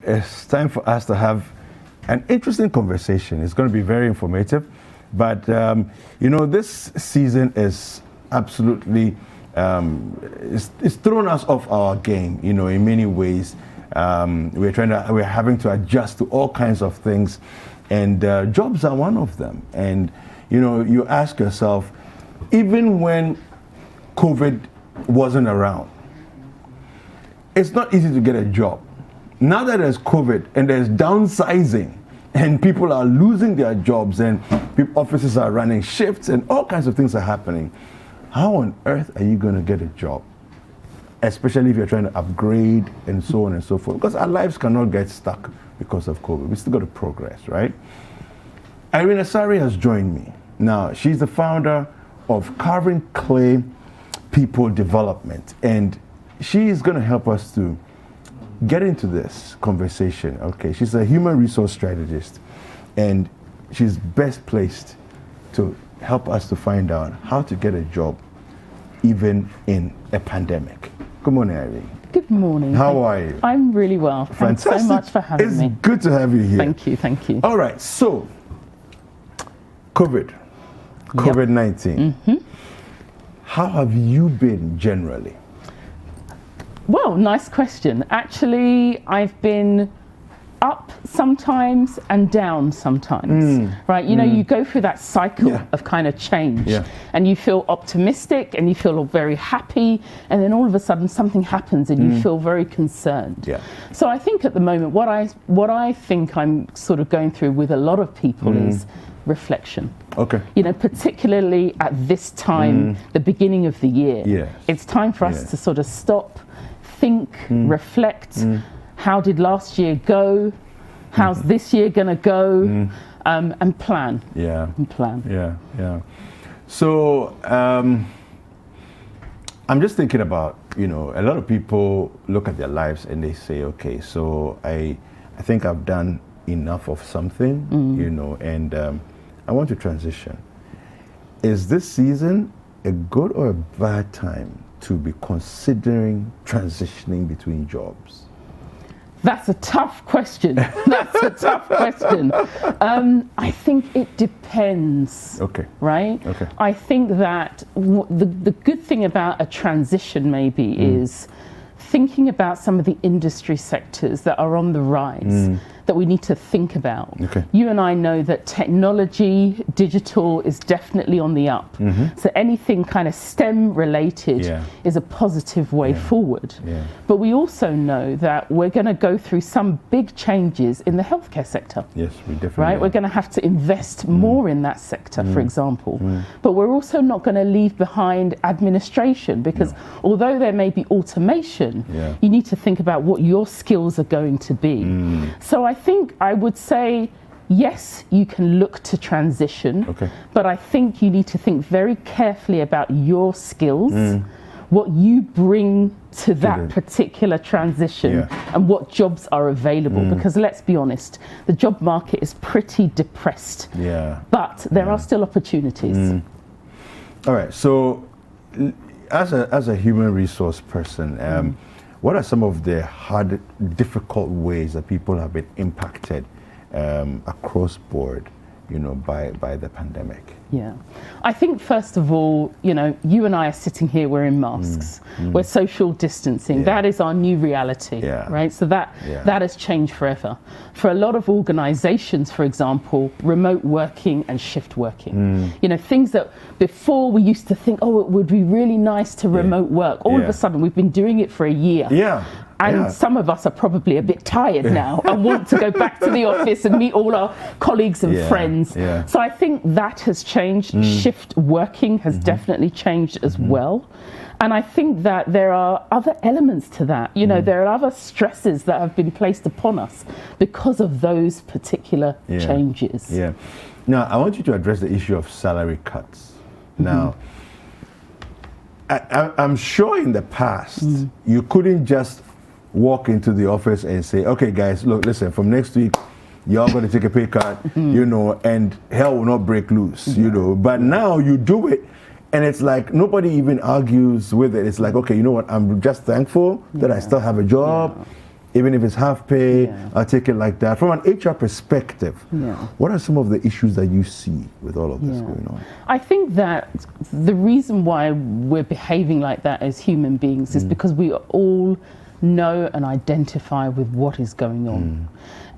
it's time for us to have an interesting conversation. It's going to be very informative, but this season is absolutely it's thrown us off our game. In many ways, we're having to adjust to all kinds of things, and jobs are one of them. And you ask yourself, even when COVID wasn't around, it's not easy to get a job. Now that there's COVID and there's downsizing and people are losing their jobs and offices are running shifts and all kinds of things are happening, how on earth are you going to get a job? Especially if you're trying to upgrade and so on and so forth. Because our lives cannot get stuck because of COVID. We still got to progress, right? Irene Asare has joined me. Now, she's the founder of Carving Clay People Development, and she is going to help us to get into this conversation. Okay, she's a human resource strategist, and she's best placed to help us to find out how to get a job even in a pandemic. Good morning, Irene. Good morning. How are you? I'm really well. Fantastic. Thanks so much for having me. It's good to have you here. Thank you, thank you. All right, so COVID-19. Mm-hmm. How have you been generally? Well, nice question. Actually, I've been up sometimes and down sometimes, right? You go through that cycle of kind of change, and you feel optimistic and you feel very happy, and then all of a sudden something happens and you feel very concerned. So I think at the moment what I think I'm sort of going through with a lot of people is reflection. Okay. Particularly at this time, the beginning of the year. Yes. It's time for us to sort of stop, think, reflect. How did last year go? How's this year going to go? And plan. And plan. So I'm just thinking about, a lot of people look at their lives and they say, okay, so I think I've done enough of something, and I want to transition. Is this season a good or a bad time to be considering transitioning between jobs? That's a tough question. That's a tough question. I think it depends. Okay. Right? Okay. I think that the good thing about a transition maybe is thinking about some of the industry sectors that are on the rise that we need to think about. Okay. You and I know that technology, digital is definitely on the up. So anything kind of STEM related is a positive way forward. But we also know that we're going to go through some big changes in the healthcare sector. Yes, we definitely Right? are. We're going to have to invest more in that sector, for example. But we're also not going to leave behind administration, because although there may be automation, you need to think about what your skills are going to be. So I think I would say, yes, you can look to transition, but I think you need to think very carefully about your skills, what you bring to that particular transition, and what jobs are available. Because let's be honest, the job market is pretty depressed, but there are still opportunities. All right, so as a human resource person, what are some of the hard, difficult ways that people have been impacted across board, by the pandemic? I think first of all, you and I are sitting here, we're in masks, we're social distancing. That is our new reality, right? So that has changed forever. For a lot of organizations, for example, remote working and shift working, things that before we used to think, oh, it would be really nice to remote work. All of a sudden, we've been doing it for a year. And some of us are probably a bit tired now and want to go back to the office and meet all our colleagues and friends. So I think that has changed. Shift working has definitely changed as well. And I think that there are other elements to that. There are other stresses that have been placed upon us because of those particular changes. Now, I want you to address the issue of salary cuts. Now, I'm sure in the past, you couldn't just walk into the office and say, okay, guys, look, listen, from next week, you're going to take a pay cut, and hell will not break loose, But now you do it, and it's like nobody even argues with it. It's like, okay, you know what? I'm just thankful that I still have a job, Even if it's half pay, I'll take it like that. From an HR perspective, what are some of the issues that you see with all of this going on? I think that the reason why we're behaving like that as human beings is because we all know and identify with what is going on.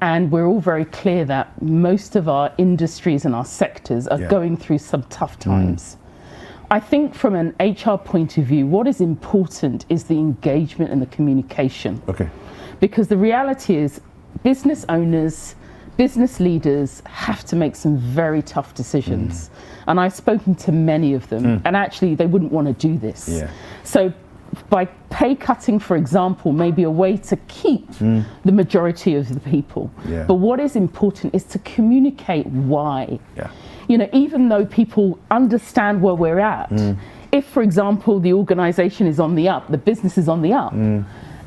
And we're all very clear that most of our industries and our sectors are going through some tough times. I think from an HR point of view, what is important is the engagement and the communication. Okay. Because the reality is business owners, business leaders have to make some very tough decisions. And I've spoken to many of them, and actually they wouldn't want to do this. So by pay cutting, for example, may be a way to keep the majority of the people. But what is important is to communicate why. You know, even though people understand where we're at, if, for example, the organization is on the up, the business is on the up,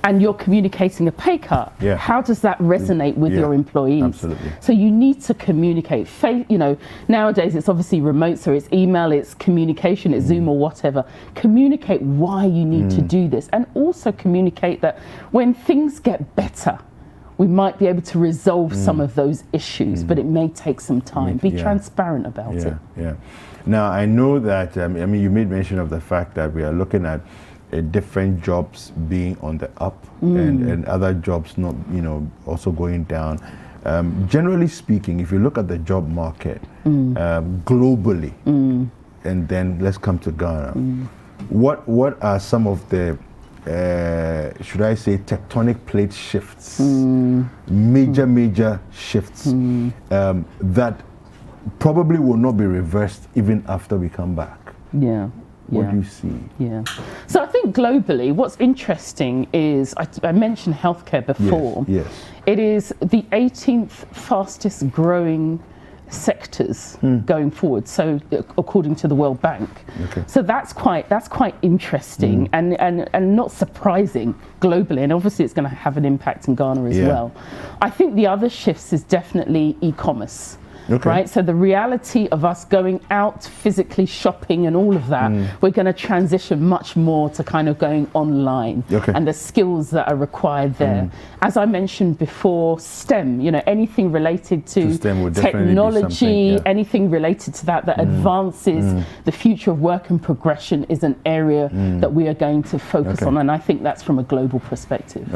and you're communicating a pay cut, how does that resonate with your employees? Absolutely. So you need to communicate. You know, nowadays it's obviously remote, so it's email, it's communication, it's Zoom or whatever. Communicate why you need to do this, and also communicate that when things get better, we might be able to resolve some of those issues, but it may take some time. Be transparent about it. Now, I know that, I mean, you made mention of the fact that we are looking at different jobs being on the up and other jobs not, you know, also going down. Generally speaking, if you look at the job market globally, and then let's come to Ghana, what are some of the should I say tectonic plate shifts, major shifts that probably will not be reversed even after we come back? What do you see? So I think globally, what's interesting is, I mentioned healthcare before. It is the 18th fastest growing sectors going forward, so according to the World Bank. So that's quite interesting and not surprising globally, and obviously it's going to have an impact in Ghana as well. I think the other shifts is definitely e-commerce. Right, so the reality of us going out physically shopping and all of that, we're going to transition much more to kind of going online, and the skills that are required there. As I mentioned before, STEM, you know, anything related to technology, anything related to that advances the future of work and progression is an area that we are going to focus on, and I think that's from a global perspective.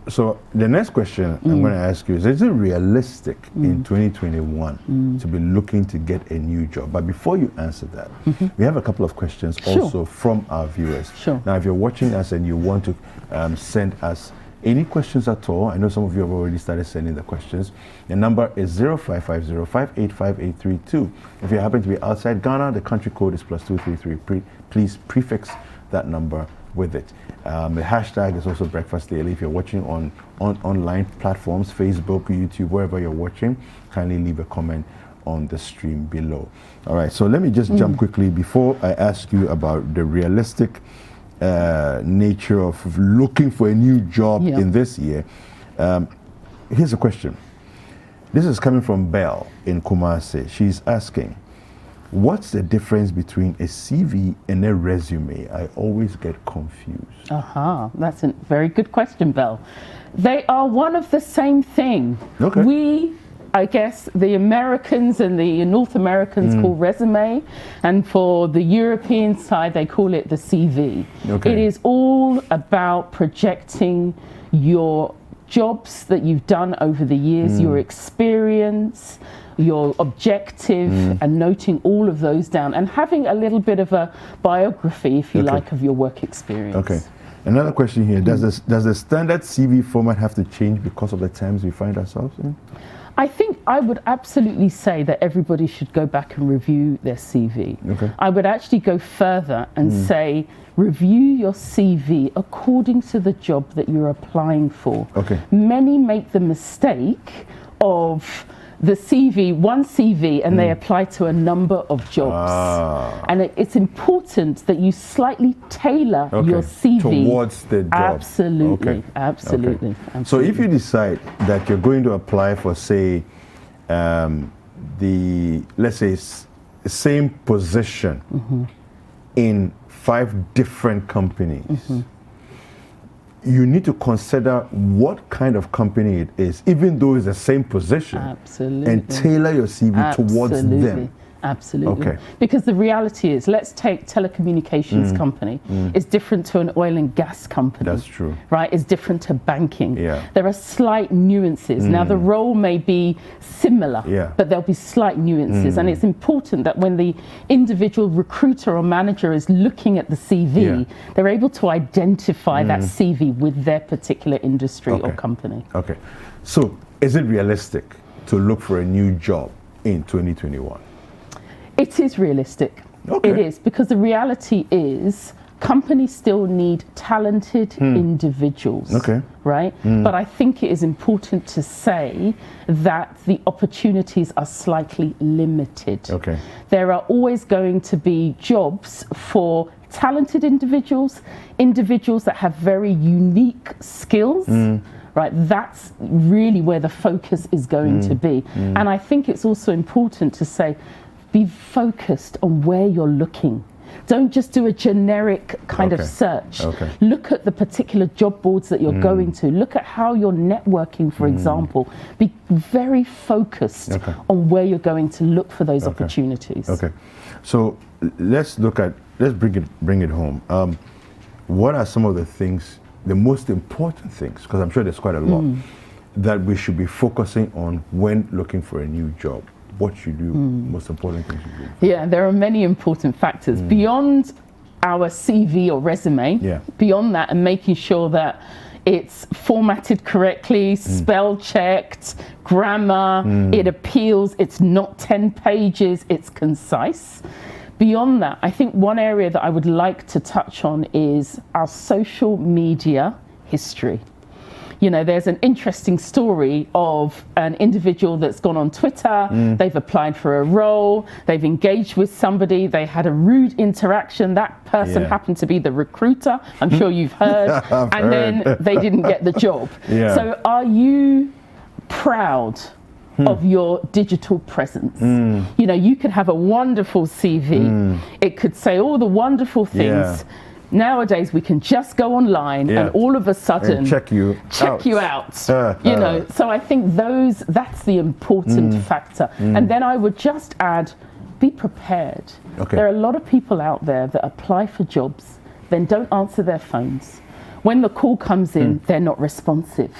So the next question I'm going to ask you is it realistic in 2021 to be looking to get a new job? But before you answer that, we have a couple of questions also from our viewers. Now, if you're watching us and you want to send us any questions at all, I know some of you have already started sending the questions. The number is 0550-585-832. If you happen to be outside Ghana, the country code is +233. Please prefix that number with it. The hashtag is also Breakfast Daily. If you're watching on online platforms, Facebook, YouTube, wherever you're watching, kindly leave a comment on the stream below. All right, so let me just jump quickly before I ask you about the realistic nature of looking for a new job in this year. Here's a question. This is coming from Belle in Kumasi. She's asking, what's the difference between a CV and a resume? I always get confused. That's a very good question, Belle. They are one of the same thing. I guess the Americans and the North Americans call resume, and for the European side, they call it the CV. It is all about projecting your jobs that you've done over the years, your experience, your objective, and noting all of those down, and having a little bit of a biography, if you like, of your work experience. Another question here, does the standard CV format have to change because of the times we find ourselves in? I think I would absolutely say that everybody should go back and review their CV. I would actually go further and say, review your CV according to the job that you're applying for. Many make the mistake of the CV, one CV, and they apply to a number of jobs. And it's important that you slightly tailor your CV towards the job. Absolutely. So if you decide that you're going to apply for, say, let's say same position in 5 different companies, you need to consider what kind of company it is, even though it's the same position. Absolutely. And tailor your CV towards them. Absolutely. Okay. Because the reality is, let's take telecommunications company. It's different to an oil and gas company. That's true. Right? It's different to banking. Yeah. There are slight nuances. Now, the role may be similar, but there'll be slight nuances. And it's important that when the individual recruiter or manager is looking at the CV, they're able to identify that CV with their particular industry or company. Okay. So, is it realistic to look for a new job in 2021? It is realistic. Okay. It is, because the reality is companies still need talented individuals. Okay. Right? But I think it is important to say that the opportunities are slightly limited. Okay. There are always going to be jobs for talented individuals that have very unique skills. Right, that's really where the focus is going to be. And I think it's also important to say, be focused on where you're looking. Don't just do a generic kind of search. Okay. Look at the particular job boards that you're going to. Look at how you're networking, for example. Be very focused on where you're going to look for those opportunities. Okay. So let's bring it home. What are some of the things, the most important things, because I'm sure there's quite a lot, that we should be focusing on when looking for a new job? What you do, most important things you do? Yeah, there are many important factors beyond our CV or resume. Beyond that, and making sure that it's formatted correctly, spell checked, grammar, it appeals, it's not 10 pages, it's concise. Beyond that, I think one area that I would like to touch on is our social media history. You know, there's an interesting story of an individual that's gone on Twitter, they've applied for a role, they've engaged with somebody, they had a rude interaction, that person happened to be the recruiter, I'm sure you've heard, and then they didn't get the job. So are you proud of your digital presence? You know, you could have a wonderful CV, it could say all the wonderful things. Nowadays we can just go online and all of a sudden and check you out. You know, so I think that's the important factor. And then I would just add, be prepared. There are a lot of people out there that apply for jobs, then don't answer their phones. When the call comes in, they're not responsive.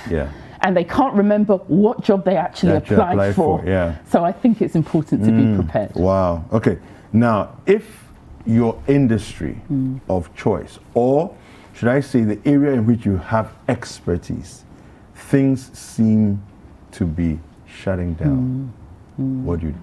And they can't remember what job they actually applied for. So I think it's important to be prepared. Wow. Okay. Now, if your industry of choice, or should I say the area in which you have expertise, things seem to be shutting down, what do you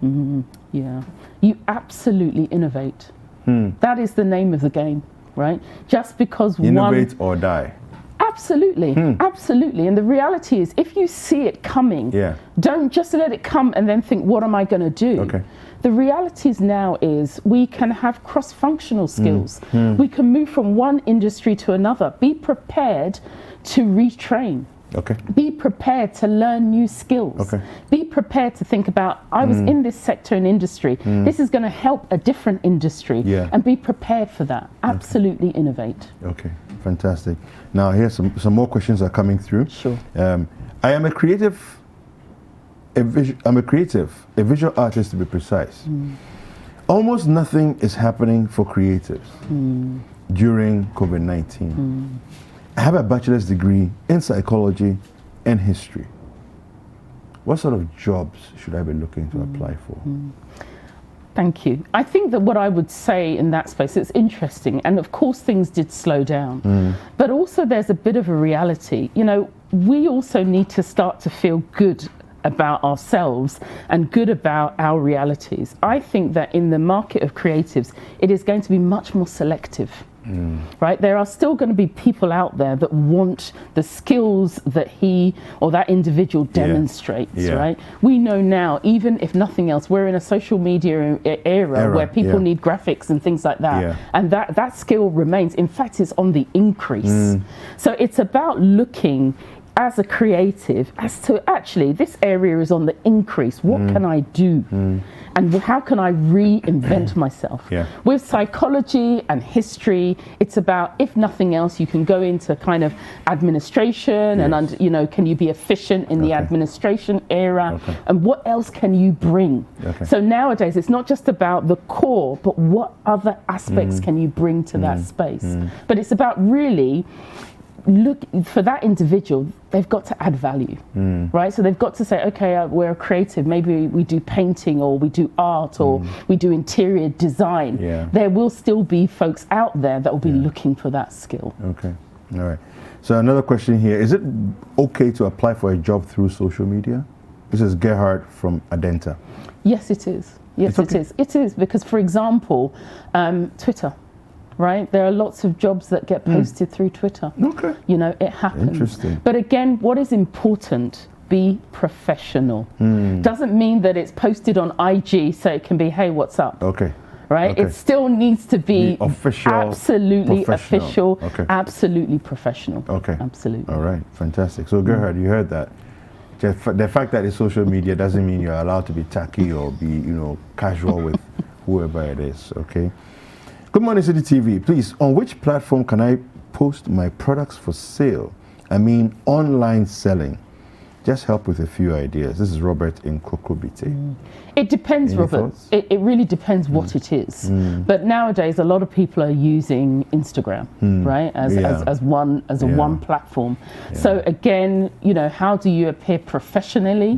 do? Yeah, you absolutely innovate. That is the name of the game, right? Just because innovate or die. Absolutely, absolutely. And the reality is, if you see it coming, don't just let it come and then think, what am I going to do? The reality now is we can have cross-functional skills. We can move from one industry to another. Be prepared to retrain. Be prepared to learn new skills. Be prepared to think about, I was in this sector and industry. This is going to help a different industry. And be prepared for that. Absolutely innovate. Okay, fantastic. Now here's some more questions are coming through. Sure. I am a creative. I'm a visual artist to be precise. Almost nothing is happening for creatives during COVID-19. I have a bachelor's degree in psychology and history. What sort of jobs should I be looking to apply for? Thank you. I think that what I would say in that space, it's interesting, and of course things did slow down, but also there's a bit of a reality. You know, we also need to start to feel good about ourselves and good about our realities. I think that in the market of creatives, it is going to be much more selective. Right? There are still going to be people out there that want the skills that he or that individual demonstrates, right? We know now, even if nothing else, we're in a social media era where people need graphics and things like that. And that skill remains. In fact, it's on the increase. So it's about looking as a creative as to actually this area is on the increase. What can I do? and how can I reinvent myself? With psychology and history, it's about, if nothing else, you can go into kind of administration and, you know, can you be efficient in the administration era, and what else can you bring? So nowadays, it's not just about the core, but what other aspects can you bring to that space? But it's about really look for that individual. They've got to add value, right? So they've got to say, okay, we're creative. Maybe we do painting, or we do art, or we do interior design. There will still be folks out there that will be looking for that skill. Okay, all right. So another question here: is it okay to apply for a job through social media? This is Gerhard from Adenta. Yes, it is. Yes, it is. It is because, for example, Twitter. Right, there are lots of jobs that get posted through Twitter. Okay, you know, it happens. Interesting. But again, what is important? Be professional. Doesn't mean that it's posted on IG so it can be, hey, what's up? Okay. Right. It still needs to be official, absolutely official, absolutely professional. Okay. Absolutely. All right. Fantastic. So, Gerhard, you heard that. The fact that it's social media doesn't mean you're allowed to be tacky or be, you know, casual with whoever it is. Okay. Good morning, Citi TV. Please, on which platform can I post my products for sale? I mean, online selling. Just help with a few ideas. This is Robert in Kokobite. It depends, Any Robert. It really depends what it is. But nowadays, a lot of people are using Instagram, right, as one platform. So again, you know, how do you appear professionally?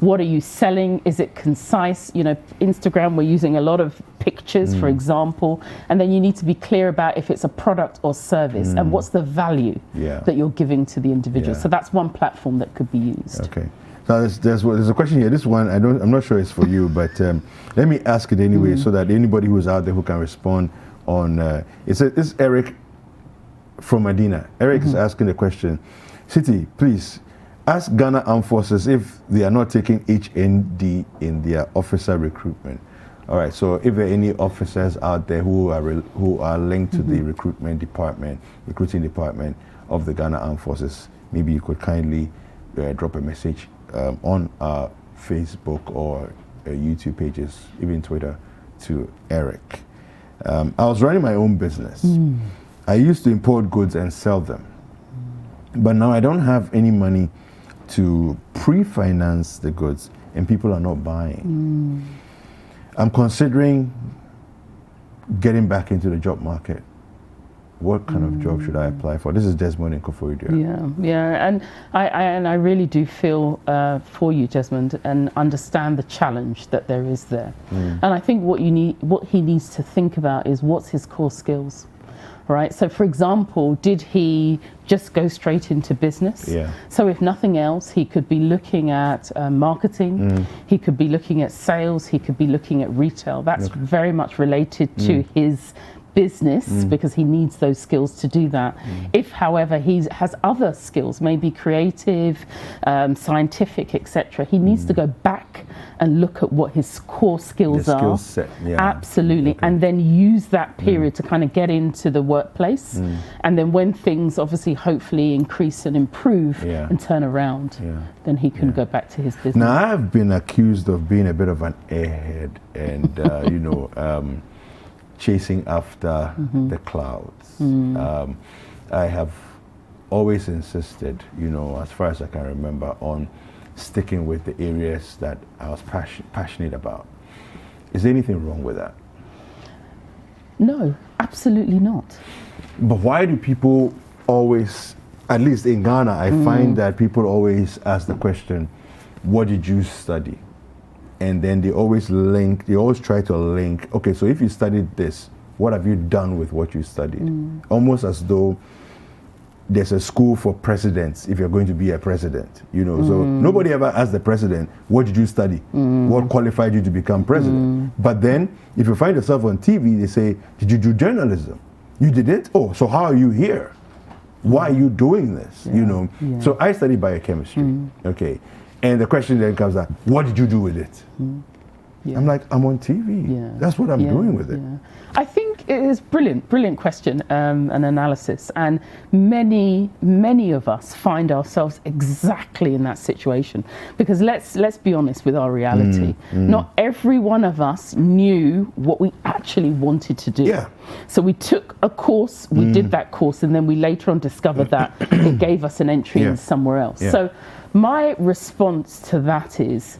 What are you selling? Is it concise? You know, Instagram, we're using a lot of pictures, for example, and then you need to be clear about if it's a product or service and what's the value that you're giving to the individual. So that's one platform that could be used. Okay. Now there's a question here. This one I'm not sure it's for you, but let me ask it anyway, so that anybody who's out there who can respond on. It's Eric from Medina. Eric is asking the question. Citi, please ask Ghana Armed Forces if they are not taking HND in their officer recruitment. All right. So if there are any officers out there who are linked to the recruiting department of the Ghana Armed Forces, maybe you could kindly drop a message on our Facebook or YouTube pages, even Twitter, to Eric. I was running my own business. I used to import goods and sell them, but now I don't have any money to pre-finance the goods, and people are not buying. I'm considering getting back into the job market. What kind of job should I apply for? This is Desmond in Koforidua. Yeah, and I really do feel for you, Desmond, and understand the challenge that there is there. And I think what he needs to think about is what's his core skills, right? So, for example, did he just go straight into business? So, if nothing else, he could be looking at marketing. He could be looking at sales. He could be looking at retail. That's very much related to his business, because he needs those skills to do that. If, however, he has other skills, maybe creative, scientific, etc., he needs to go back and look at what his core skills are. Skill set, absolutely, and then use that period to kind of get into the workplace, and then when things obviously hopefully increase and improve and turn around, then he can go back to his business. Now, I've been accused of being a bit of an airhead and you know, chasing after the clouds. I have always insisted, you know, as far as I can remember, on sticking with the areas that I was passionate about. Is there anything wrong with that? No, absolutely not. But why do people always, at least in Ghana, I find that people always ask the question, what did you study? And then they always try to link, okay, so if you studied this, what have you done with what you studied? Almost as though there's a school for presidents if you're going to be a president, you know. So nobody ever asked the president, what did you study? What qualified you to become president? But then if you find yourself on TV, they say, did you do journalism? You didn't? Oh, so how are you here? Why are you doing this? You know. So I studied biochemistry, okay. And the question then comes out, what did you do with it? I'm like, I'm on TV. That's what I'm doing with it. I think is brilliant question and analysis, and many of us find ourselves exactly in that situation, because let's be honest with our reality. Not every one of us knew what we actually wanted to do. Yeah. So we took a course, we did that course, and then we later on discovered that it gave us an entry in somewhere else. So my response to that is,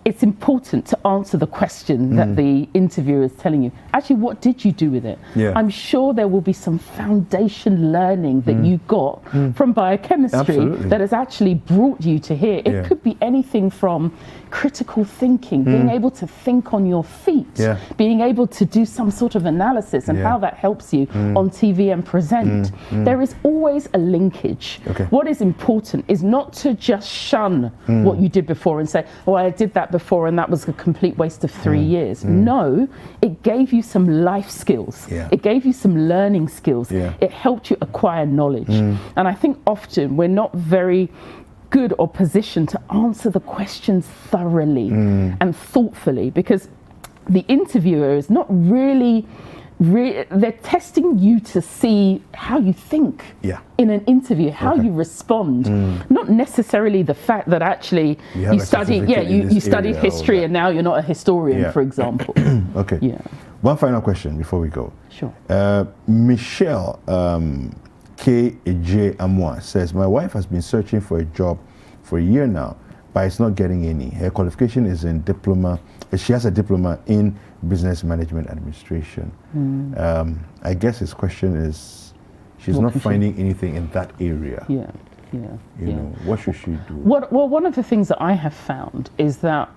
it's important to answer the question that the interviewer is telling you. Actually, what did you do with it? Yeah. I'm sure there will be some foundation learning that you got from biochemistry that has actually brought you to here. It could be anything from critical thinking, being able to think on your feet, being able to do some sort of analysis and how that helps you on TV and present. There is always a linkage. Okay. What is important is not to just shun what you did before and say, oh, I did that before and that was a complete waste of 3 years. No, it gave you some life skills. It gave you some learning skills. It helped you acquire knowledge. And I think often we're not very good or positioned to answer the questions thoroughly and thoughtfully, because the interviewer is not really they're testing you to see how you think in an interview, how you respond, not necessarily the fact that actually you studied history and now you're not a historian, for example. Okay. One final question before we go. Sure. Michelle K.J. Amwa says, my wife has been searching for a job for a year now, but it's not getting any. Her qualification is in diploma. She has a diploma in business management administration. I guess his question is, she's not finding anything in that area. You know, what should she do? Well, one of the things that I have found is that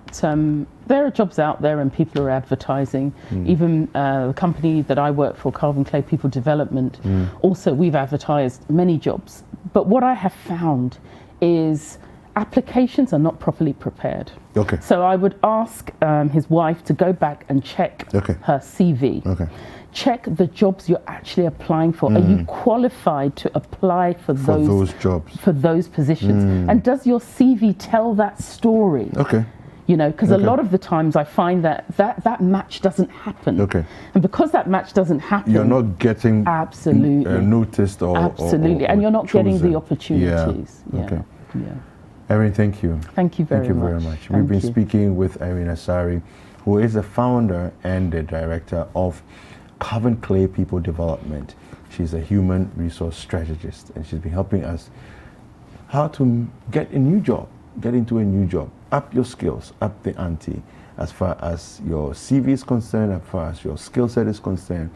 there are jobs out there and people are advertising. Even the company that I work for, Calvin Clay People Development, also we've advertised many jobs. But what I have found is applications are not properly prepared. Okay. So I would ask his wife to go back and check her CV. Check the jobs you're actually applying for. Are you qualified to apply for those jobs, for those positions? And does your CV tell that story? You know, because a lot of the times I find that match doesn't happen. And because that match doesn't happen, you're not getting noticed or and you're not chosen. Getting the opportunities. Irene, thank you. Thank you very much. We've been speaking with Irene Asare, who is the founder and the director of Calvin Clay People Development. She's a human resource strategist, and she's been helping us how to get a new job, get into a new job, up your skills, up the ante, as far as your CV is concerned, as far as your skill set is concerned.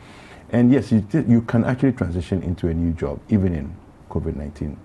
And yes, you can actually transition into a new job, even in COVID-19.